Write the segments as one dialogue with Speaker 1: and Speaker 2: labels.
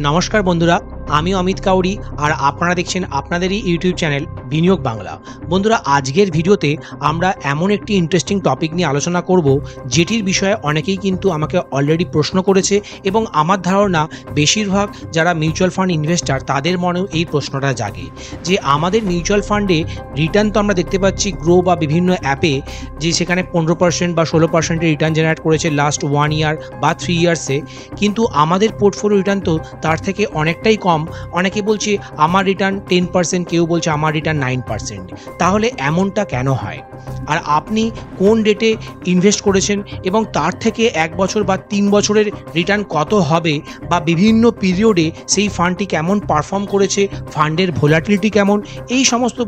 Speaker 1: নমস্কার বন্ধুরা, আমি অমিত কাউরি আর আপনারা দেখছেন আপনাদেরই ইউটিউব চ্যানেল বিনিয়োগ বাংলা। বন্ধুরা, আজকের ভিডিওতে আমরা এমন একটি ইন্টারেস্টিং টপিক নিয়ে আলোচনা করব যেটির বিষয়ে অনেকেই কিন্তু আমাকে অলরেডি প্রশ্ন করেছে এবং আমার ধারণা বেশিরভাগ যারা মিউচুয়াল ফান্ড ইনভেস্টার তাদের মনেও এই প্রশ্নটা জাগে যে আমাদের মিউচুয়াল ফান্ডে রিটার্ন তো আমরা দেখতে পাচ্ছি গ্রো বা বিভিন্ন অ্যাপে যে সেখানে 15% বা 16% রিটার্ন জেনারেট করেছে লাস্ট 1 ইয়ার বা 3 ইয়ার্সে, কিন্তু আমাদের পোর্টফোলিও রিটার্ন তো তার থেকে অনেকটাই কম। অনেকে বলছে আমার রিটার্ন 10%, কেউ বলছে আমার রিটার্ন 9%। তাহলে এমনটা কেন হয়? আর আপনি কোন ডেটে ইনভেস্ট করেছেন এবং তার থেকে 1 বছর বা 3 বছরের রিটার্ন কত হবে, বা বিভিন্ন পিরিয়ডে সেই ফান্ডটি কেমন পারফর্ম করেছে, ফান্ডের ভোলাটিলিটি কেমন, এই সমস্ত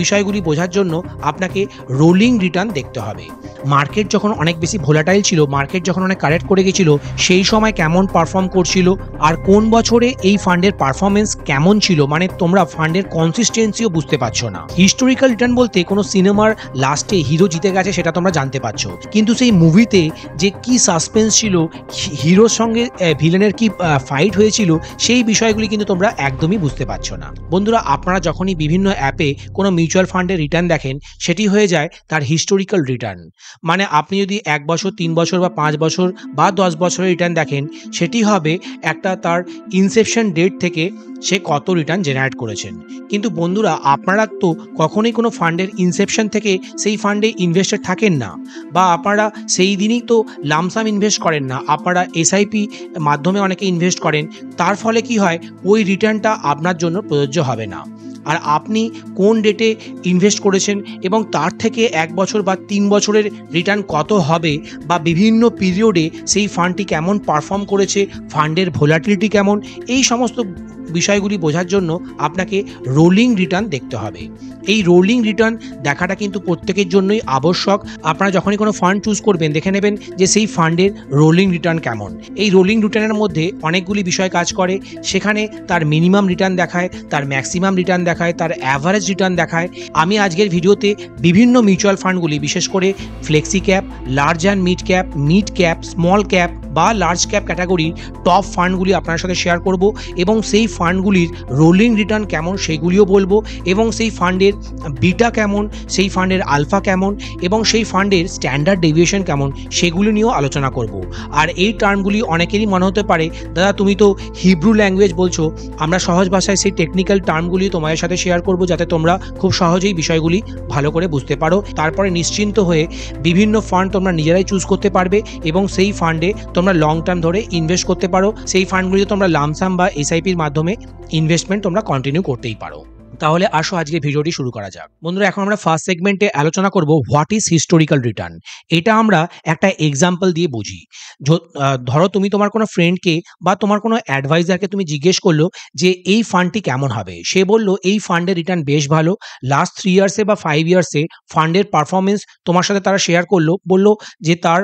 Speaker 1: বিষয়গুলি বোঝার জন্য আপনাকে রোলিং রিটার্ন দেখতে হবে। মার্কেট যখন অনেক বেশি ভোলাটাইল ছিল, মার্কেট যখন অনেক কারেক্ট করে গেছিল, সেই সময় কেমন পারফর্ম করছিল আর কোন বছরে এই ফান্ডের পারফরমেন্স কেমন ছিল, মানে তোমরা ফান্ডের কনসিস্টেন্সিও বুঝতে পারছো না। হিস্টোরিক্যাল রিটার্ন বলতে কোনো সিনেমার লাস্টে হিরো জিতে গেছে সেটা তোমরা জানতে পারছো, কিন্তু সেই মুভিতে যে কি সাসপেন্স ছিল, হিরোর সঙ্গে ভিলেনের কি ফাইট হয়েছিল, সেই বিষয়গুলি কিন্তু তোমরা একদমই বুঝতে পারছো না। বন্ধুরা, আপনারা যখনই বিভিন্ন অ্যাপে কোনো মিউচুয়াল ফান্ডের রিটার্ন দেখেন, সেটি হয়ে যায় তার হিস্টোরিক্যাল রিটার্ন। মানে আপনি যদি 1 বছর, 3 বছর বা 5 বছর বা 10 বছরের রিটার্ন দেখেন, সেটি হবে একটা তার ইনসেপশন ডেট থেকে সে কত রিটার্ন জেনারেট করেছেন। কিন্তু বন্ধুরা, আপনারা তো কখনোই কোনো ফান্ডের ইনসেপশন থেকে সেই ফান্ডে ইনভেস্টেড থাকেন না, বা আপনারা সেই দিনই তো লামসাম ইনভেস্ট করেন না, আপনারা এসআইপি মাধ্যমে অনেকে ইনভেস্ট করেন। তার ফলে কি হয়, ওই রিটার্নটা আপনার জন্য প্রযোজ্য হবে না। আর আপনি কোন ডেটে ইনভেস্ট করেছেন এবং তার থেকে 1 বছর বা 3 বছরের রিটার্ন কত হবে, বা বিভিন্ন পিরিয়ডে সেই ফান্ডটি কেমন পারফর্ম করেছে, ফান্ডের ভোলাটিলিটি কেমন, এই সমস্ত বিষয়গুলি বোঝার জন্য আপনাকে রোলিং রিটার্ন দেখতে হবে। এই রোলিং রিটার্ন দেখাটা কিন্তু প্রত্যেকের জন্যই আবশ্যক। আপনারা যখনই কোনো ফান্ড চুজ করবেন, দেখে নেবেন যে সেই ফান্ডের রোলিং রিটার্ন কেমন। এই রোলিং রিটার্নের মধ্যে অনেকগুলি বিষয় কাজ করে। সেখানে তার মিনিমাম রিটার্ন দেখায়, তার ম্যাক্সিমাম রিটার্ন দেখায়, তার অ্যাভারেজ রিটার্ন দেখায়। আমি আজকের ভিডিওতে বিভিন্ন মিউচুয়াল ফান্ডগুলি, বিশেষ করে flexi cap, large and mid cap, small cap বা লার্জ ক্যাপ ক্যাটাগরির টপ ফান্ডগুলি আপনার সাথে শেয়ার করব, এবং সেই ফান্ডগুলির রোলিং রিটার্ন কেমন সেগুলিও বলবো, এবং সেই ফান্ডের বিটা কেমন, সেই ফান্ডের আলফা কেমন, এবং সেই ফান্ডের স্ট্যান্ডার্ড ডেভিয়েশন কেমন, সেগুলি নিয়েও আলোচনা করব। আর এই টার্মগুলি অনেকেরই মনে হতে পারে, দাদা তুমি তো হিব্রু ল্যাঙ্গুয়েজ বলছো। আমরা সহজ ভাষায় সেই টেকনিক্যাল টার্মগুলি তোমাদের সাথে শেয়ার করব, যাতে তোমরা খুব সহজেই বিষয়গুলি ভালো করে বুঝতে পারো। তারপরে নিশ্চিন্ত হয়ে বিভিন্ন ফান্ড তোমরা নিজেরাই চুজ করতে পারবে, এবং সেই ফান্ডে তোমরা লং টার্ম ধরে ইনভেস্ট করতে পারো। সেই ফান্ডগুলিতে তোমরা লামসাম বা এসআইপির মাধ্যমে ইনভেস্টমেন্ট তোমরা কন্টিনিউ করতেই পারো। তাহলে আসো আজকে ভিডিওটি শুরু করা যাক। বন্ধুরা, এখন আমরা ফার্স্ট সেগমেন্টে আলোচনা করব হোয়াট ইজ হিস্টোরিক্যাল রিটার্ন। এটা আমরা একটা এক্সাম্পল দিয়ে বুঝি। ধরো তুমি তোমার কোনো ফ্রেন্ডকে বা তোমার কোনো অ্যাডভাইজারকে তুমি জিজ্ঞেস করলো যে এই ফান্ডটি কেমন হবে। সে বলল এই ফান্ডের রিটার্ন বেশ ভালো, লাস্ট 3 ইয়ার্সে বা 5 ইয়ার্সে ফান্ডের পারফরমেন্স তোমার সাথে তারা শেয়ার করলো, বললো যে তার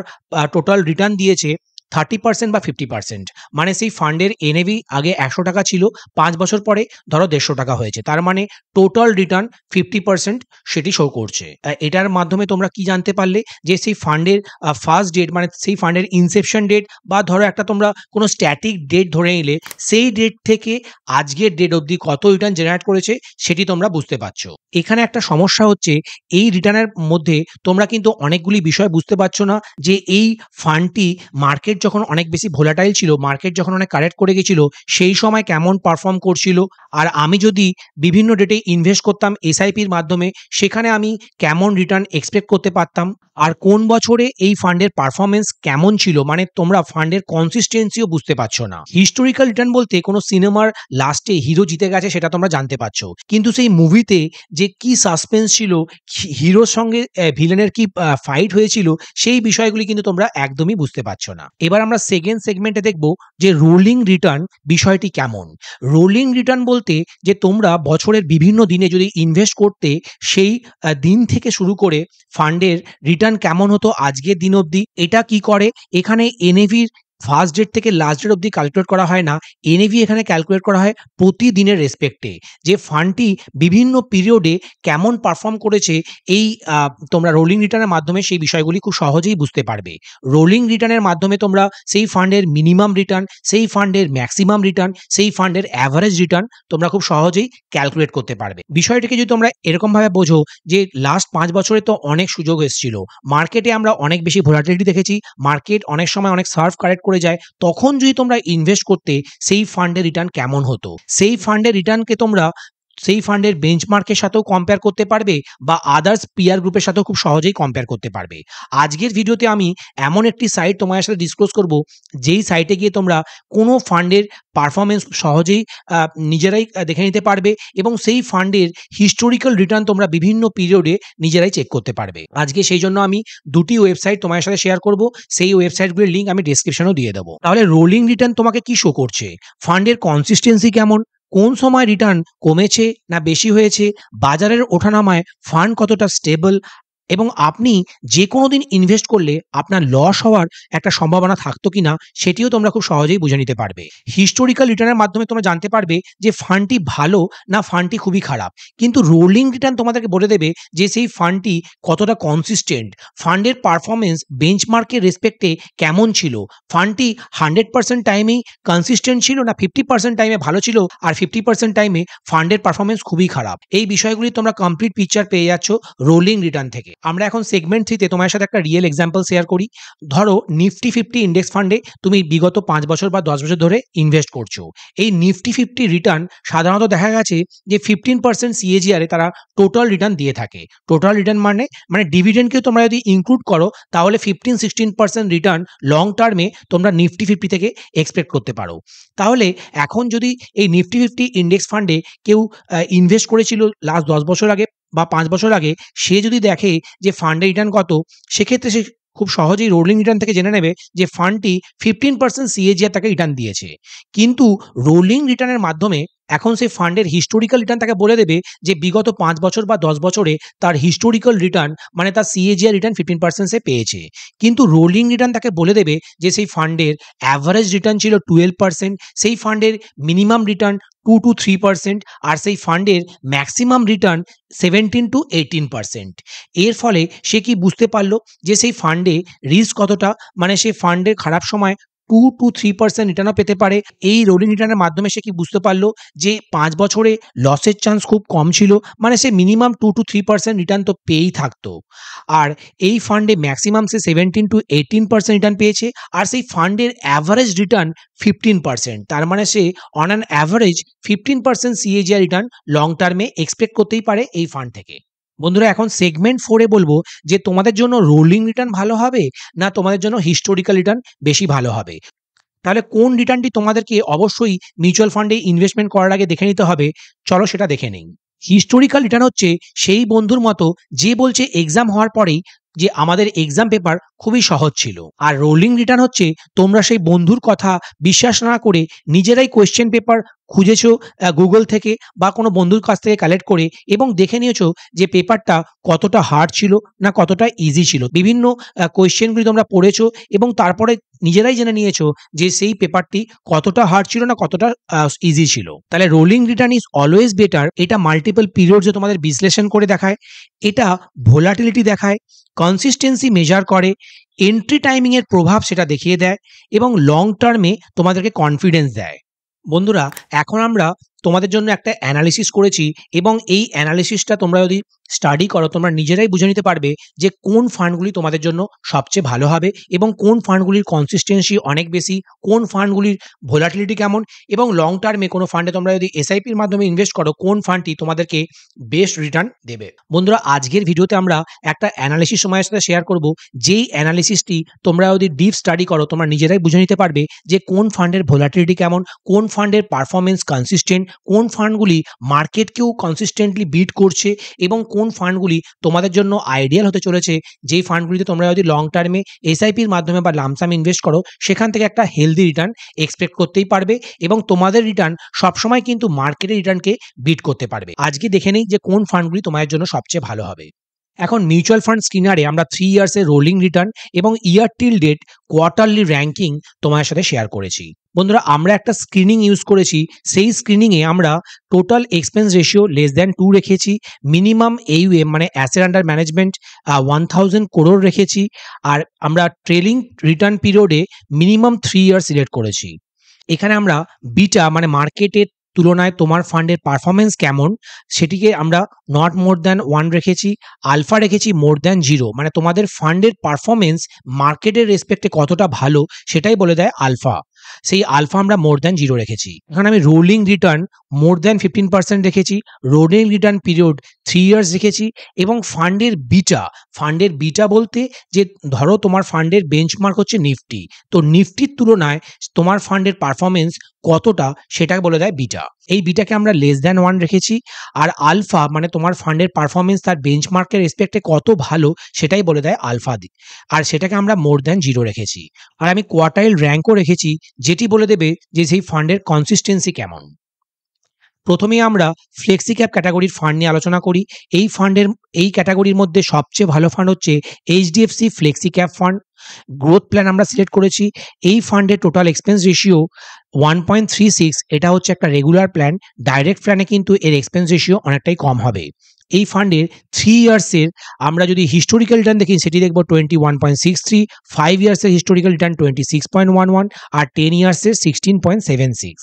Speaker 1: টোটাল রিটার্ন দিয়েছে 30% বা 50%। মানে সেই ফান্ডের এনএভি আগে 100 টাকা ছিল, 5 বছর পরে ধরো 150 টাকা হয়েছে, তার মানে টোটাল রিটার্ন 50% সেটি শো করছে। এটার মাধ্যমে তোমরা কি জানতে পারলে, যে সেই ফান্ডের ফার্স্ট ডেট, মানে সেই ফান্ডের ইনসেপশন ডেট, বা ধরো একটা তোমরা কোনো স্ট্যাটিক ডেট ধরে নিলে, সেই ডেট থেকে আজকের ডেট অবধি কত রিটার্ন জেনারেট করেছে সেটি তোমরা বুঝতে পারছো। এখানে একটা সমস্যা হচ্ছে, এই রিটার্নের মধ্যে তোমরা কিন্তু অনেকগুলি বিষয় বুঝতে পারছো না, যে এই ফান্ডটি মার্কেট যখন অনেক বেশি ভোলাটাইল ছিল, মার্কেট যখন অনেক কারেক্ট করে গেছিল, সেই সময় কেমন পারফর্ম করছিল। আর আমি যদি বিভিন্ন ডেটে ইনভেস্ট করতাম এসআইপির মাধ্যমে, সেখানে আমি কেমন রিটার্ন এক্সপেক্ট করতে পারতাম, আর কোন বছরে এই ফান্ডের পারফরমেন্স কেমন ছিল, মানে তোমরা ফান্ডের কনসিস্টেন্সিও বুঝতে পারছো না। হিস্টোরিক্যাল রিটার্ন বলতে কোনো সিনেমার লাস্টে হিরো জিতে গেছে সেটা তোমরা জানতে পারছো, কিন্তু সেই মুভিতে যে কি সাসপেন্স ছিল, হিরোর সঙ্গে ভিলেনের কি ফাইট হয়েছিল, সেই বিষয়গুলি কিন্তু তোমরা একদমই বুঝতে পারছো না। এবার আমরা সেকেন্ড সেগমেন্টে দেখব যে রোলিং রিটার্ন বিষয়টি কেমন। রোলিং রিটার্ন বলতে যে তোমরা বছরের বিভিন্ন দিনে যদি ইনভেস্ট করতে, সেই দিন থেকে শুরু করে ফান্ডের রিটার্ন কেমন হতো আজকের দিন অবধি। এটা কি করে, এখানে এনএভির ফার্স্ট ডেট থেকে লাস্ট ডেট অবধি ক্যালকুলেট করা হয় না, এনএভি এখানে ক্যালকুলেট করা হয় প্রতিদিনের রেসপেক্টে, যে ফান্ডটি বিভিন্ন পিরিয়ডে কেমন পারফর্ম করেছে। এই তোমরা রোলিং রিটার্নের মাধ্যমে সেই বিষয়গুলি খুব সহজেই বুঝতে পারবে। রোলিং রিটার্নের মাধ্যমে তোমরা সেই ফান্ডের মিনিমাম রিটার্ন, সেই ফান্ডের ম্যাক্সিমাম রিটার্ন, সেই ফান্ডের অ্যাভারেজ রিটার্ন তোমরা খুব সহজেই ক্যালকুলেট করতে পারবে। বিষয়টিকে যদি তোমরা এরকমভাবে বোঝো যে লাস্ট 5 বছরে তো অনেক সুযোগ এসেছিল, মার্কেটে আমরা অনেক বেশি ভোলাটিলিটি দেখেছি, মার্কেট অনেক সময় অনেক সার্ভ কারেক্ট করে যায়, তখন যদি তোমরা ইনভেস্ট করতে সেই ফান্ডের রিটার্ন কেমন হতো, সেই ফান্ডের রিটার্নকে তোমরা সেই ফান্ডের বেঞ্চমার্কের সাথেও কম্পেয়ার করতে পারবে বা আদার্স পিয়ার গ্রুপের সাথেও খুব সহজেই কম্পেয়ার করতে পারবে। আজকের ভিডিওতে আমি এমন একটি সাইট তোমাদের সাথে ডিসক্লোজ করব, যেই সাইটে গিয়ে তোমরা কোনো ফান্ডের পারফরমেন্স সহজেই নিজেরাই দেখে নিতে পারবে এবং সেই ফান্ডের হিস্টোরিক্যাল রিটার্ন তোমরা বিভিন্ন পিরিয়ডে নিজেরাই চেক করতে পারবে। আজকে সেই জন্য আমি দুটি ওয়েবসাইট তোমাদের সাথে শেয়ার করব, সেই ওয়েবসাইটগুলির লিঙ্ক আমি ডেসক্রিপশনেও দিয়ে দেবো। তাহলে রোলিং রিটার্ন তোমাকে কি শো করছে, ফান্ডের কনসিস্টেন্সি কেমন, কোন সময় রিটার্ন কমেছে না বেশি হয়েছে, বাজারের ওঠানামায় ফান্ড কতটা স্টেবল, এবং আপনি যে কোনো দিন ইনভেস্ট করলে আপনার লস হওয়ার একটা সম্ভাবনা থাকতো কিনা সেটিও তোমরা খুব সহজেই বুঝে নিতে পারবে। হিস্টোরিক্যাল রিটার্নের মাধ্যমে তোমরা জানতে পারবে যে ফান্ডটি ভালো না ফান্ডটি খুবই খারাপ। কিন্তু রোলিং রিটার্ন তোমাদেরকে বলে দেবে যে সেই ফান্ডটি কতটা কনসিস্টেন্ট, ফান্ডের পারফরমেন্স বেঞ্চমার্কের রেসপেক্টে কেমন ছিল, ফান্ডটি 100% টাইমেই কনসিস্টেন্ট ছিল না 50% টাইমে ভালো ছিল আর 50% টাইমে ফান্ডের পারফরমেন্স খুবই খারাপ। এই বিষয়গুলি তোমরা কমপ্লিট পিকচার পেয়ে যাচ্ছ রোলিং রিটার্ন থেকে। আমরা এখন সেগমেন্ট 3 তে তোমার সাথে একটা রিয়েল এক্সাম্পল শেয়ার করি। ধরো নিফটি 50 ইন্ডেক্স ফান্ডে তুমি বিগত 5 বছর বা 10 বছর ধরে ইনভেস্ট করছো। এই নিফটি 50 রিটার্ন সাধারণত দেখা গেছে যে 15% সিএজিআর এ তারা টোটাল রিটার্ন দিয়ে থাকে। টোটাল রিটার্ন মানে ডিভিডেন্ডকেও তোমরা যদি ইনক্লুড করো তাহলে 15-16% রিটার্ন লং টার্মে তোমরা নিফটি 50 থেকে এক্সপেক্ট করতে পারো। তাহলে এখন যদি এই নিফটি 50 ইন্ডেক্স ফান্ডে কেউ ইনভেস্ট করেছিল লাস্ট 10 বছর আগে বা 5 বছর আগে, সে যদি দেখে যে ফান্ডের রিটার্ন কত, সেক্ষেত্রে সে খুব সহজেই রোলিং রিটার্ন থেকে জেনে নেবে যে ফান্ডটি 15% সিএজিআর তাকে রিটার্ন দিয়েছে। কিন্তু রোলিং রিটার্নের মাধ্যমে এখন সেই ফান্ডের হিস্টোরিক্যাল রিটার্ন তাকে বলে দেবে যে বিগত 5 বছর বা 10 বছরে তার হিস্টোরিক্যাল রিটার্ন মানে তার সিএজিআর রিটার্ন 15% সে পেয়েছে। কিন্তু রোলিং রিটার্ন তাকে বলে দেবে যে সেই ফান্ডের অ্যাভারেজ রিটার্ন ছিল 12%, সেই ফান্ডের মিনিমাম রিটার্ন 2-3% আর সেই ফান্ডের ম্যাক্সিমাম রিটার্ন 17-18%। এর ফলে সে কি বুঝতে পারলো যে সেই ফান্ডে রিস্ক কতটা, মানে সেই ফান্ডের খারাপ সময় 2-3% রিটার্নও পেতে পারে। এই রোলিং রিটার্নের মাধ্যমে সে কি বুঝতে পারলো যে 5 বছরে লসের চান্স খুব কম ছিল, মানে সে মিনিমাম 2-3% রিটার্ন তো পেয়েই থাকতো। আর এই ফান্ডে ম্যাক্সিমাম সে 17-18% রিটার্ন পেয়েছে আর সেই ফান্ডের অ্যাভারেজ রিটার্ন 15%। তার মানে সে on an average 15% CAGR return long টার্মে এক্সপেক্ট করতেই পারে এই ফান্ড থেকে। বন্ধুরা এখন সেগমেন্ট 4 এ বলবো যে তোমাদের জন্য রোলিং রিটার্ন ভালো হবে না তোমাদের জন্য হিস্টোরিক্যাল রিটার্ন বেশি ভালো হবে। তাহলে কোন রিটার্নটি তোমাদেরকে অবশ্যই মিউচুয়াল ফান্ডে ইনভেস্টমেন্ট করার আগে দেখে নিতে হবে, চলো সেটা দেখে নেই। হিস্টোরিক্যাল রিটার্ন হচ্ছে সেই বন্ধুর মতো যে বলছে এক্সাম হওয়ার পরেই যে আমাদের এক্সাম পেপার খুবই সহজ ছিল। আর রোলিং রিটার্ন হচ্ছে তোমরা সেই বন্ধুর কথা বিশ্বাস না করে নিজেরাই কোয়েশ্চেন পেপার খুঁজেছো গুগল থেকে বা কোনো বন্ধুর কাছ থেকে কালেক্ট করে এবং দেখে নিয়েছো যে পেপারটা কতটা হার্ড ছিল না কতটা ইজি ছিল। বিভিন্ন কোয়েশ্চেনগুলি তোমরা পড়েছো এবং তারপরে নিজেরাই জেনে নিয়েছো যে সেই পেপারটি কতটা হার্ড ছিল না কতটা ইজি ছিল। তাহলে rolling return is always better. এটা মাল্টিপল পিরিয়ডে তোমাদের বিশ্লেষণ করে দেখায়, এটা ভোলাটিলিটি দেখায়, কনসিস্টেন্সি মেজার করে, এন্ট্রি টাইমিং এর প্রভাব সেটা দেখিয়ে দেয় এবং লং টার্মে তোমাদেরকে কনফিডেন্স দেয়। বন্ধুরা এখন আমরা তোমাদের জন্য একটা অ্যানালিসিস করেছি এবং এই অ্যানালিসিসটা তোমরা যদি স্টাডি করো তোমরা নিজেরাই বুঝে নিতে পারবে যে কোন ফান্ডগুলি তোমাদের জন্য সবচেয়ে ভালো হবে এবং কোন ফান্ডগুলির কনসিস্টেন্সি অনেক বেশি, কোন ফান্ডগুলির ভোলাটিলিটি কেমন, এবং লং টার্মে কোনো ফান্ডে তোমরা যদি এসআইপির মাধ্যমে ইনভেস্ট করো কোন ফান্ডটি তোমাদেরকে বেস্ট রিটার্ন দেবে। বন্ধুরা আজকের ভিডিওতে আমরা একটা অ্যানালিসিস সময়ের সাথে শেয়ার করব, যেই অ্যানালিসিসটি তোমরা যদি ডিপ স্টাডি করো তোমরা নিজেরাই বুঝে নিতে পারবে যে কোন ফান্ডের ভোলাটিলিটি কেমন, কোন ফান্ডের পারফরমেন্স কনসিস্টেন্ট, কোন ফান্ডগুলি মার্কেটকেও কনসিস্টেন্টলি বিট করছে এবং কোন ফান্ডগুলি তোমাদের জন্য আইডিয়াল হতে চলেছে, যেই ফান্ডগুলিতে তোমরা যদি লং টার্মে এসআইপির মাধ্যমে বা লামসাম ইনভেস্ট করো সেখান থেকে একটা হেলদি রিটার্ন এক্সপেক্ট করতেই পারবে এবং তোমাদের রিটার্ন সবসময় কিন্তু মার্কেটের রিটার্নকে বিট করতে পারবে। আজকে দেখে নেই যে কোন ফান্ডগুলি তোমাদের জন্য সবচেয়ে ভালো হবে। এখন মিউচুয়াল ফান্ড স্ক্রিনারে আমরা 3 ইয়ার্সের রোলিং রিটার্ন এবং ইয়ার টিল ডেট কোয়ার্টারলি র্যাঙ্কিং তোমাদের সাথে শেয়ার করেছি। বন্ধুরা আমরা একটা স্ক্রিনিং ইউজ করেছি, সেই স্ক্রিনিংয়ে আমরা total expense ratio less than 2 রেখেছি, মিনিমাম AUM মানে অ্যাসেট আন্ডার ম্যানেজমেন্ট 1000 crore রেখেছি, আর আমরা ট্রেলিং রিটার্ন পিরিয়ডে মিনিমাম 3 ইয়ার সিলেক্ট করেছি। এখানে আমরা বিটা মানে মার্কেটের তুলনায় তোমার ফান্ডের পারফরমেন্স কেমন সেটিকে আমরা নট মোর দ্যান 1 রেখেছি, আলফা রেখেছি মোর দ্যান 0 মানে তোমাদের ফান্ডের পারফরমেন্স মার্কেটের রেসপেক্টে কতটা ভালো সেটাই বলে দেয় আলফা, সেই আলফা আমরা মোর দ্যান 0 রেখেছি। এখানে আমি রোলিং রিটার্ন মোর দ্যান 15% রেখেছি, রোলিং রিটার্ন পিরিয়ড 3 ইয়ার্স রেখেছি, এবং ফান্ডের বিটা বলতে যে ধরো তোমার ফান্ডের বেঞ্চমার্ক হচ্ছে নিফটি, তো নিফটির তুলনায় তোমার ফান্ডের পারফরমেন্স কতটা সেটাকে বলে দেয় বিটা। এই বিটাকে আমরা লেস দ্যান 1 রেখেছি, আর আলফা মানে তোমার ফান্ডের পারফরমেন্স তার বেঞ্চমার্কের রেসপেক্টে কত ভালো সেটাই বলে দেয় আলফা, আর সেটাকে আমরা মোর দ্যান 0 রেখেছি। আর আমি কোয়ার্টাইল র্যাঙ্কও রেখেছি, যেটি বলে দেবে যে সেই ফান্ডের কনসিস্টেন্সি কেমন। প্রথমেই আমরা ফ্লেক্সি ক্যাপ ক্যাটাগরির ফান্ড নিয়ে আলোচনা করি। এই ক্যাটাগরির মধ্যে সবচেয়ে ভালো ফান্ড হচ্ছে HDFC flexi cap fund. Growth plan আমরা সিলেক্ট করেছি। এই ফান্ডের টোটাল এক্সপেন্স রেশিও 1.36, এটা হচ্ছে একটা রেগুলার প্ল্যান। ডাইরেক্ট প্ল্যানে কিন্তু এর এক্সপেন্স রেশিও অনেকটাই কম হবে। এই ফান্ডের 3 ইয়ার্সের আমরা যদি হিস্টোরিক্যাল রিটার্ন দেখি সেটি দেখব 21.63, 5 ইয়ার্সের হিস্টোরিক্যাল রিটার্ন 26.11, আর 10 ইয়ার্সের 16.76,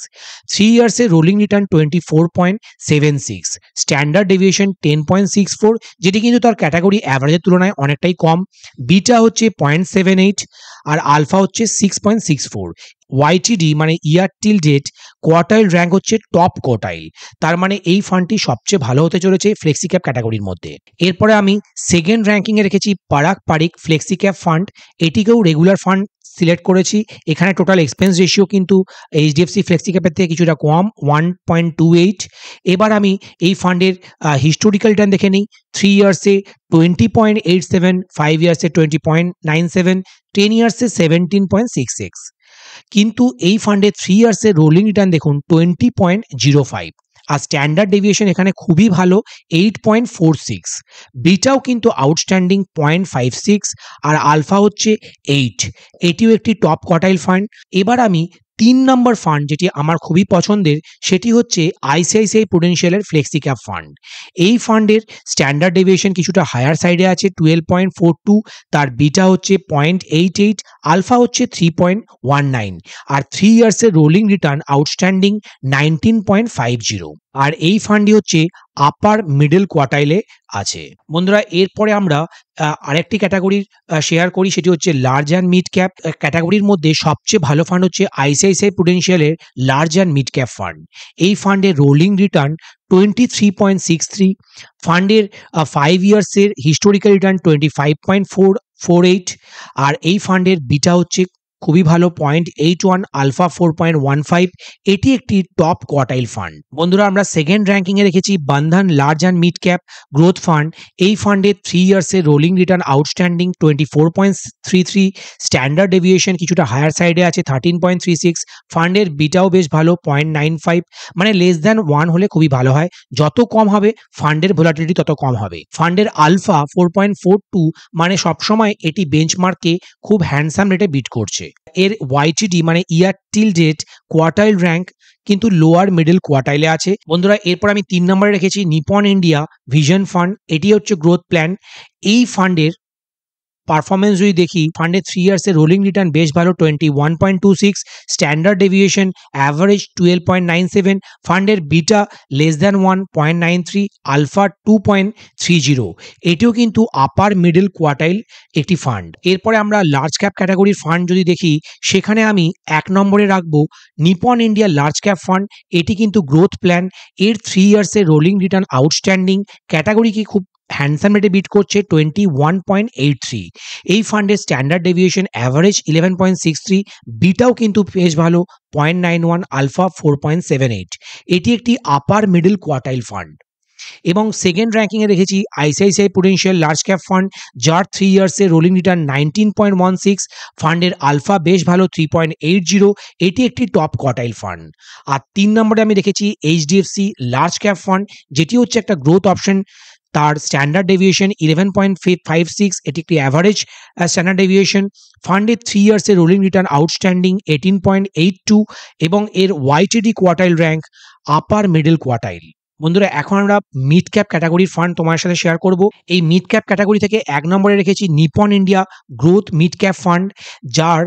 Speaker 1: 3 ইয়ার্সের রোলিং রিটার্ন 24.76, স্ট্যান্ডার্ড ডেভিয়েশন 10.64, যেটি কিন্তু তার ক্যাটাগরি অ্যাভারেজের তুলনায় অনেকটাই কম। বিটা হচ্ছে 0.78 আর আলফা হচ্ছে 6.64। YTD মানে ইয়ার টিল ডেট কোয়ার্টাইল র্যাঙ্ক হচ্ছে টপ কোয়ার্টাইল, তার মানে এই ফান্ডটি সবচেয়ে ভালো হতে চলেছে ফ্লেক্সি ক্যাপ ক্যাটাগরির মধ্যে। এরপরে আমি সেকেন্ড র্যাঙ্কিংয়ে রেখেছি Parag Parikh flexi cap fund. এটিকেও রেগুলার ফান্ড সিলেক্ট করেছি। এখানে টোটাল এক্সপেন্স রেশিও কিন্তু HDFC ফ্লেক্সি ক্যাপের থেকে কিছুটা কম, 1.28। এবার আমি এই ফান্ডের হিস্টোরিক্যাল রিটার্ন দেখে নিই। 3 ইয়ার্সে 20.87, 5 ইয়ার্সে 20.97, 10 ইয়ার্সে 17.66, কিন্তু এই ফান্ডে 3 ইয়ার্সের রোলিং রিটার্ন দেখুন 20.05, আর স্ট্যান্ডার্ড ডেভিয়েশন এখানে খুবই ভালো 8.46, বিটাও কিন্তু আউটস্ট্যান্ডিং 0.56, আর আলফা হচ্ছে 8। এটিও একটি টপ কোয়ার্টাইল ফান্ড। এবার আমি 3 নম্বর ফান্ড যেটি আমার খুবই পছন্দের সেটি হচ্ছে ICICI প্রুডেন্সিয়ালের ফ্লেক্সি ক্যাপ ফান্ড। এই ফান্ডের স্ট্যান্ডার্ড ডেভিয়েশন কিছুটা হায়ার সাইডে আছে 12.42, তার বিটা হচ্ছে 0.88, আলফা হচ্ছে 3.19, আর 3 ইয়ার্সের রোলিং রিটার্ন আউটস্ট্যান্ডিং 19.50, আর এই ফান্ডটি হচ্ছে আপার মিডল কোয়ার্টাইলে আছে। বন্ধুরা এরপরে আমরা আরেকটি ক্যাটাগরি শেয়ার করি, সেটি হচ্ছে লার্জ অ্যান্ড মিড ক্যাপ। ক্যাটাগরির মধ্যে সবচেয়ে ভালো ফান্ড হচ্ছে ICICI প্রুডেন্সিয়ালের large and mid cap fund. এই ফান্ডের রোলিং রিটার্ন 23.63, ফান্ডের 5 ইয়ার্সের হিস্টোরিক্যাল রিটার্ন 25.48, আর এই ফান্ডের বিটা হচ্ছে খুবই ভালো 0.81, আলফা 4.15। এটি একটি টপ কোয়ার্টাইল ফান্ড। বন্ধুরা আমরা সেকেন্ড র্যাঙ্কিংয়ে রেখেছি Bandhan large and mid cap growth fund. এই ফান্ডের 3 ইয়ার্সের rolling return outstanding 24.33, standard deviation কিছুটা হায়ার সাইডে আছে 13.36, ফান্ডের বিটাও বেশ ভালো 0.95, মানে লেস দ্যান 1 হলে খুবই ভালো হয়, যত কম হবে ফান্ডের ভোলাটিলিটি তত কম হবে। ফান্ডের আলফা 4.42, মানে সবসময় এটি বেঞ্চমার্ককে খুব হ্যান্ডসাম রেটে বিট করছে। এর YTD মানে ইয়ার টিল ডেট কোয়ার্টাইল র্যাঙ্ক কিন্তু লোয়ার মিডল কোয়ার্টাইলে আছে। বন্ধুরা এরপর আমি 3 নম্বরে রেখেছি নিপন ইন্ডিয়া ভিশন ফান্ড। এটি হচ্ছে গ্রোথ প্ল্যান। এই ফান্ডের পারফরমেন্স যদি দেখি, ফান্ডের 3 ইয়ার্সের রোলিং রিটার্ন বেশ ভালো 21.26, স্ট্যান্ডার্ড ডেভিয়েশন অ্যাভারেজ 12.97, ফান্ডের বিটা লেস দ্যান 1 0.93, আলফা 2.30। এটিও কিন্তু আপার মিডল কোয়ার্টাইল একটি ফান্ড। এরপরে আমরা লার্জ ক্যাপ ক্যাটাগরির ফান্ড যদি দেখি, সেখানে আমি 1 নম্বরে রাখবো Nipon India large cap fund. এটি কিন্তু গ্রোথ প্ল্যান। এর 3 ইয়ার্সের রোলিং রিটার্ন আউটস্ট্যান্ডিং, ক্যাটাগরিকে খুব হ্যান্ডসাম রেটে বিট করছে 21.83। এই ফান্ডের স্ট্যান্ডার্ড ডেভিয়েশন অ্যাভারেজ 11.63, বিটাও কিন্তু বেশ ভালো 0.91, আলফা 4.78। এটি একটি আপার মিডল কোয়ার্টাইল ফান্ড। এবং সেকেন্ড র্যাঙ্কিংয়ে রেখেছি ICICI Prudential large cap fund, যার 3 ইয়ার্সের রোলিং রিটার্ন 19.16, ফান্ডের আলফা বেশ ভালো 3.80। এটি একটি টপ কোয়ার্টাইল ফান্ড। আর 3 নম্বরে আমি রেখেছি HDFC লার্জ ক্যাপ ফান্ড, যেটি হচ্ছে একটা গ্রোথ অপশন। তার স্ট্যান্ডার্ড ডেভিয়েশন 11.56, এটি একটি অ্যাভারেজ স্ট্যান্ডার্ড ডেভিয়েশন। ফান্ডের 3 ইয়ার্সের রোলিং রিটার্ন আউটস্ট্যান্ডিং 18.82 এবং এর YTD quartile rank upper middle quartile. বন্ধুরা, এখন আমরা মিড ক্যাপ ক্যাটাগরির ফান্ড তোমার সাথে শেয়ার করব। এই মিড ক্যাপ ক্যাটাগরি থেকে 1 নম্বরে রেখেছি Nipon India growth mid cap fund, যার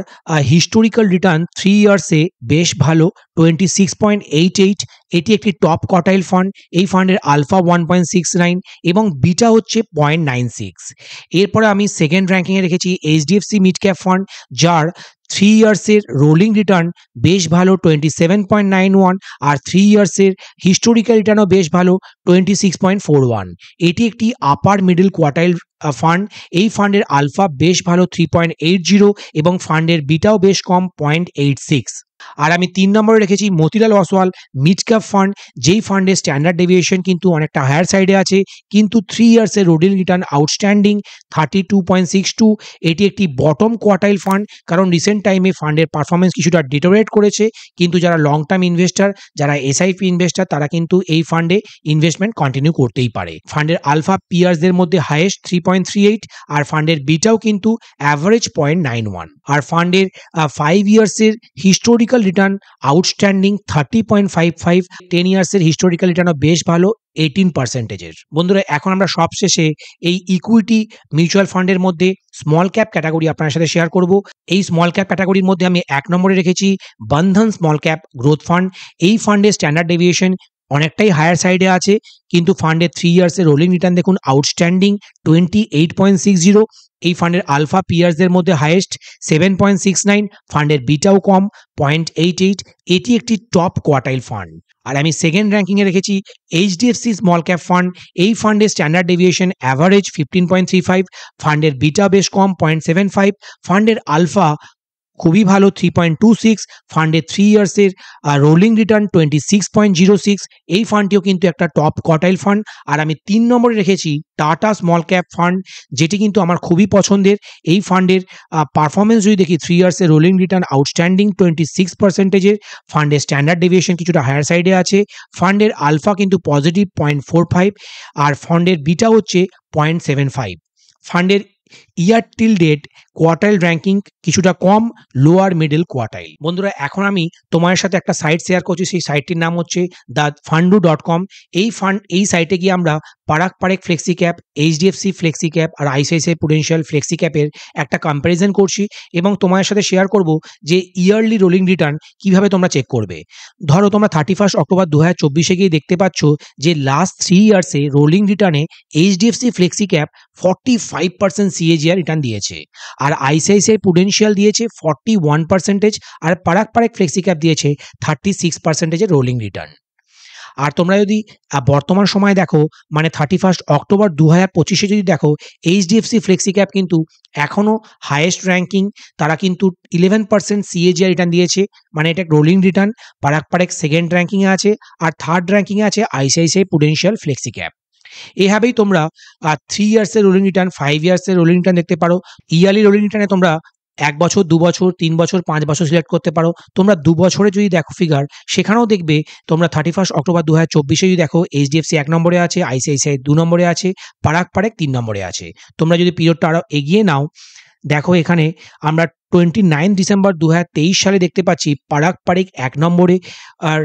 Speaker 1: হিস্টোরিক্যাল রিটার্ন 3 ইয়ার্সে বেশ ভালো 26.88। এটি একটি টপ কোয়ার্টাইল ফান্ড। এই ফান্ডের আলফা 1.69 এবং বিটা হচ্ছে 0.96। এরপরে আমি সেকেন্ড র্যাঙ্কিংয়ে রেখেছি এইচডিএফসি মিড ক্যাপ ফান্ড, যার 3 ইয়ার্সের রোলিং রিটার্ন বেশ ভালো 27.91 আর 3 ইয়ার্সের হিস্টোরিক্যাল রিটার্নও বেশ ভালো 26.41। এটি একটি আপার মিডল কোয়ার্টাইল ফান্ড। এই ফান্ডের আলফা বেশ ভালো 3.80 এবং ফান্ডের বিটাও বেশ কম 0.86। আর আমি 3 নম্বরে রেখেছি Motilal Oswal mid cap fund, যেই ফান্ডের স্ট্যান্ডার্ড ডেভিয়েশন কিন্তু অনেকটা হায়ার সাইডে আছে, কিন্তু 3 ইয়ার্সের রোলিং রিটার্ন আউটস্ট্যান্ডিং 32.62। এটি একটি বটম কোয়ার্টাইল ফান্ড, কারণ রিসেন্ট টাইমে ফান্ডের পারফরমেন্স কিছুটা ডিটোরেট করেছে, কিন্তু যারা লং টার্ম ইনভেস্টার, যারা এসআইপি ইনভেস্টার, তারা কিন্তু এই ফান্ডে ইনভেস্টমেন্ট কন্টিনিউ করতেই পারে। ফান্ডের আলফা পিয়ার্সদের মধ্যে হাইয়েস্ট 3.38 আর ফান্ডের বিটাও কিন্তু অ্যাভারেজ 0.91। আর ফান্ডের 5 ইয়ার্সের হিস্টোরিক্যাল রিটার্ন আউটস্ট্যান্ডিং 30.55। 10 ইয়ার্সের হিস্টোরিক্যাল রিটার্নও বেশ ভালো 18%। বন্ধুরা, এখন আমরা সবশেষে এই ইকুইটি মিউচুয়াল ফান্ডের মধ্যে স্মল ক্যাপ ক্যাটাগরি আপনার সাথে শেয়ার করব। এই স্মল ক্যাপ ক্যাটাগরির মধ্যে আমি 1 নম্বরে রেখেছি বন্ধন স্মল ক্যাপ গ্রোথ ফান্ড। এই ফান্ডের স্ট্যান্ডার্ড ডেভিয়েশন অনেকটাই হায়ার সাইডে আছে, কিন্তু ফান্ডের 3 ইয়ার্সের রোলিং রিটার্ন দেখুন আউটস্ট্যান্ডিং 28.60। এই ফান্ডের আলফা পিয়ার্সদের মধ্যে হাইয়েস্ট 7.69, ফান্ডের বিটাও কম 0.88। এটি একটি টপ কোয়ার্টাইল ফান্ড। আর আমি সেকেন্ড র্যাঙ্কিংয়ে রেখেছি এইচডিএফসি স্মল ক্যাপ ফান্ড। এই ফান্ডের স্ট্যান্ডার্ড ডেভিয়েশন অ্যাভারেজ 15.35, ফান্ডের বিটা বেশ কম 0.75, ফান্ডের আলফা খুবই ভালো 3.26, ফান্ডের 3 ইয়ার্সের রোলিং রিটার্ন 26.06। এই ফান্ডটিও কিন্তু একটা টপ কোয়ার্টাইল ফান্ড। আর আমি 3 নম্বরে রেখেছি টাটা স্মল ক্যাপ ফান্ড, যেটি কিন্তু আমার খুবই পছন্দের। এই ফান্ডের পারফরমেন্স যদি দেখি 3 ইয়ার্সের রোলিং রিটার্ন আউটস্ট্যান্ডিং 26%। ফান্ডের স্ট্যান্ডার্ড ডেভিয়েশন কিছুটা হায়ার সাইডে আছে, ফান্ডের আলফা কিন্তু পজিটিভ 0.45 আর ফান্ডের বিটা হচ্ছে 0.75। ফান্ডের ইয়ার টিল ডেট কোয়ার্টাইল র্যাঙ্কিং কিছুটা কম, লোয়ার মিডল কোয়ার্টাইল। বন্ধুরা, এখন আমি তোমার সাথে একটা সাইট শেয়ার করছি। সেই সাইটটির নাম হচ্ছে thefundu.com। এই সাইটে গিয়ে আমরা Parag Parekh flexi cap, HDFC flexi cap আর আইসিআইসিআই প্রুডেন্সিয়াল ফ্লেক্সি ক্যাপের একটা কম্প্যারিজন করছি এবং তোমার সাথে শেয়ার করব যে ইয়ারলি রোলিং রিটার্ন কিভাবে তোমরা চেক করবে। ধরো তোমরা 31 অক্টোবর 2024 গিয়ে দেখতে পাচ্ছ যে লাস্ট 3 ইয়ার্সে রোলিং রিটার্নে HDFC flexi cap 45% CAGR return দিয়েছে, আর আইসিআইসিআই প্রুডেন্সিয়াল দিয়েছে 41% আর পারাক পারেক ফ্লেক্সি ক্যাপ দিয়েছে 36% রোলিং রিটার্ন। আর তোমরা যদি বর্তমান সময় দেখো, মানে 31 অক্টোবর 2025 যদি দেখো, এইচডিএফসি ফ্লেক্সি ক্যাপ কিন্তু এখনও হাইয়েস্ট র্যাঙ্কিং। তারা কিন্তু 11% সিএজিআর রিটার্ন দিয়েছে, মানে এটা rolling return. Parag Parekh second র্যাঙ্কিংয়ে আছে আর থার্ড র্যাঙ্কিংয়ে আছে আইসিআইসিআই প্রুডেন্সিয়াল ফ্লেক্সি ক্যাপ। এভাবেই তোমরা 3 ইয়ার্সের রোলিং রিটার্ন, 5 ইয়ার্সের রোলিং রিটার্ন দেখতে পারো। ইয়ারলি রোলিং রিটার্নে তোমরা 1 বছর, 2 বছর, 3 বছর, 5 বছর সিলেক্ট করতে পারো। তোমরা 2 বছরে যদি দেখো ফিগার, সেখানেও দেখবে তোমরা 31 অক্টোবর 2024 যদি দেখো, এইচডিএফসি 1 নম্বরে আছে, আইসিআইসিআই 2 নম্বরে আছে, পারাক পারেক 3 নম্বরে আছে। তোমরা যদি পিরিয়ডটা আরও এগিয়ে নাও, দেখো এখানে আমরা 29 ডিসেম্বর 2023 সালে দেখতে পাচ্ছি পারাক পারেক 1 নম্বরে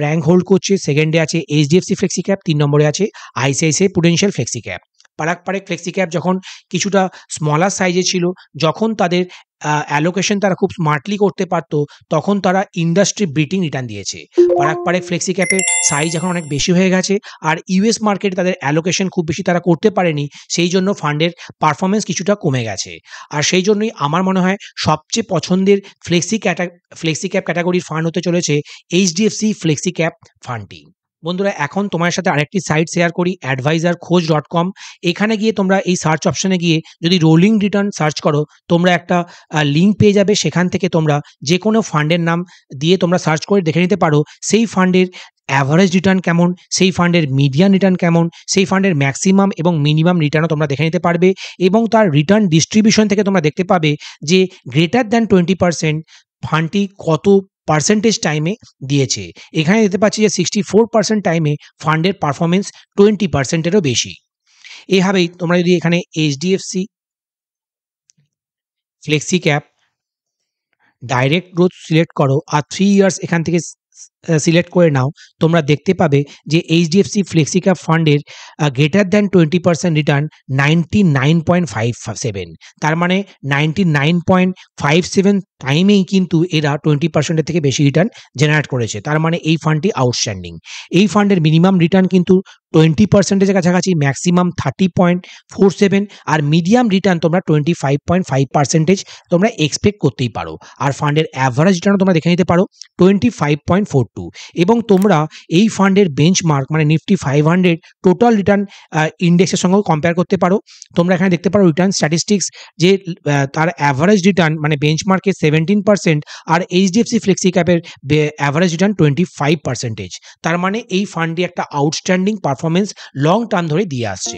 Speaker 1: র্যাঙ্ক হোল্ড করছে, সেকেন্ডে আছে এইচডিএফসি ফ্লেক্সি ক্যাপ, 3 নম্বরে আছে ICICI prudential flexi cap. Parag Parekh flexi cap যখন কিছুটা স্মলার সাইজে ছিল, যখন তাদের অ্যালোকেশন তারা খুব স্মার্টলি করতে পারত, তখন তারা ইন্ডাস্ট্রি বিটিং রিটার্ন দিয়েছে। পারাক পারেক ফ্লেক্সি ক্যাপের সাইজ এখন অনেক বেশি হয়ে গেছে, আর ইউএস মার্কেটে তাদের অ্যালোকেশন খুব বেশি তারা করতে পারেনি, সেই জন্য ফান্ডের পারফরমেন্স কিছুটা কমে গেছে। আর সেই জন্যই আমার মনে হয় সবচেয়ে পছন্দের ফ্লেক্সি ক্যাপ ক্যাটাগরির ফান্ড হতে চলেছে এইচডিএফসি ফ্লেক্সি ক্যাপ ফান্ডটি। বন্ধুরা, এখন তোমার সাথে আরেকটি সাইট শেয়ার করি, advisorkhoj.com। এখানে গিয়ে তোমরা এই সার্চ অপশনে গিয়ে যদি রোলিং রিটার্ন সার্চ করো, তোমরা একটা লিঙ্ক পেয়ে যাবে। সেখান থেকে তোমরা যে কোনো ফান্ডের নাম দিয়ে তোমরা সার্চ করে দেখে নিতে পারো সেই ফান্ডের অ্যাভারেজ রিটার্ন কেমন, সেই ফান্ডের মিডিয়ান রিটার্ন কেমন, সেই ফান্ডের ম্যাক্সিমাম এবং মিনিমাম রিটার্নও তোমরা দেখে নিতে পারবে। এবং তার রিটার্ন ডিস্ট্রিবিউশন থেকে তোমরা দেখতে পাবে যে গ্রেটার দ্যান 20% ফান্ডটি কত পার্সেন্টেজ টাইমে দিয়েছে। এখানে দেখতে পাচ্ছি যে 64% টাইমে ফান্ডের পারফরমেন্স 20%-এরও বেশি। এইভাবেই তোমরা যদি এখানে HDFC flexi cap direct growth select করো আর 3 ইয়ার্স এখান থেকে সিলেক্ট করে নাও, তোমরা দেখতে পাবে যে এইচডিএফসি ফ্লেক্সি ক্যাপ ফান্ডের গ্রেটার দ্যান 20% রিটার্ন 99.57, তার মানে 99.57 টাইমেই কিন্তু এরা 20% থেকে বেশি রিটার্ন জেনারেট করেছে। তার মানে এই ফান্ডটি আউটস্ট্যান্ডিং। এই ফান্ডের মিনিমাম রিটার্ন কিন্তু 20%-এর কাছাকাছি, ম্যাক্সিমাম 30.47, আর মিডিয়াম রিটার্ন তোমরা 25.5% তোমরা এক্সপেক্ট করতেই পারো। আর ফান্ডের অ্যাভারেজ রিটার্ন তোমরা দেখে নিতে পারো 25.42, এবং তোমরা এই ফান্ডের বেঞ্চমার্ক মানে নিফটি 500 টোটাল রিটার্ন ইন্ডেক্সের সঙ্গেও কম্পেয়ার করতে পারো। তোমরা এখানে দেখতে পারো রিটার্ন স্ট্যাটিস্টিক্স যে তার অ্যাভারেজ রিটার্ন মানে বেঞ্চমার্কের 17%, আর এইচডিএফসি ফ্লেক্সি ক্যাপের অ্যাভারেজ রিটার্ন 25%। তার মানে এই ফান্ডটি একটা আউটস্ট্যান্ডিং পারফরমেন্স লং টার্ম ধরে দিয়ে আসছে।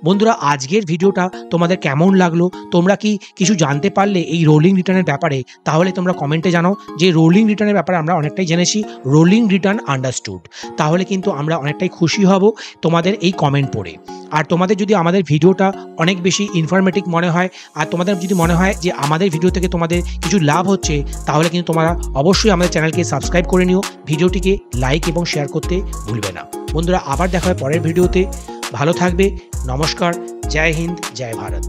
Speaker 1: বন্ধুরা, আজকের ভিডিওটা তোমাদের কেমন লাগলো? তোমরা কি কিছু জানতে পারলে এই রোলিং রিটার্নের ব্যাপারে? তাহলে তোমরা কমেন্টে জানাও যে রোলিং রিটার্নের ব্যাপারে আমরা অনেকটাই জেনেছি, রোলিং রিটার্ন আন্ডারস্টুড। তাহলে কিন্তু আমরা অনেকটাই খুশি হব তোমাদের এই কমেন্ট পড়ে। আর তোমাদের যদি আমাদের ভিডিওটা অনেক বেশি ইনফরমেটিভ মনে হয়, আর তোমাদের যদি মনে হয় যে আমাদের ভিডিও থেকে তোমাদের কিছু লাভ হচ্ছে, তাহলে কিন্তু তোমরা অবশ্যই আমাদের চ্যানেলকে সাবস্ক্রাইব করে নিও, ভিডিওটিকে লাইক এবং শেয়ার করতে ভুলবে না। বন্ধুরা, আবার দেখা হয় পরের ভিডিওতে। ভালো থাকবে। নমস্কার। জয় হিন্দ, জয় ভারত।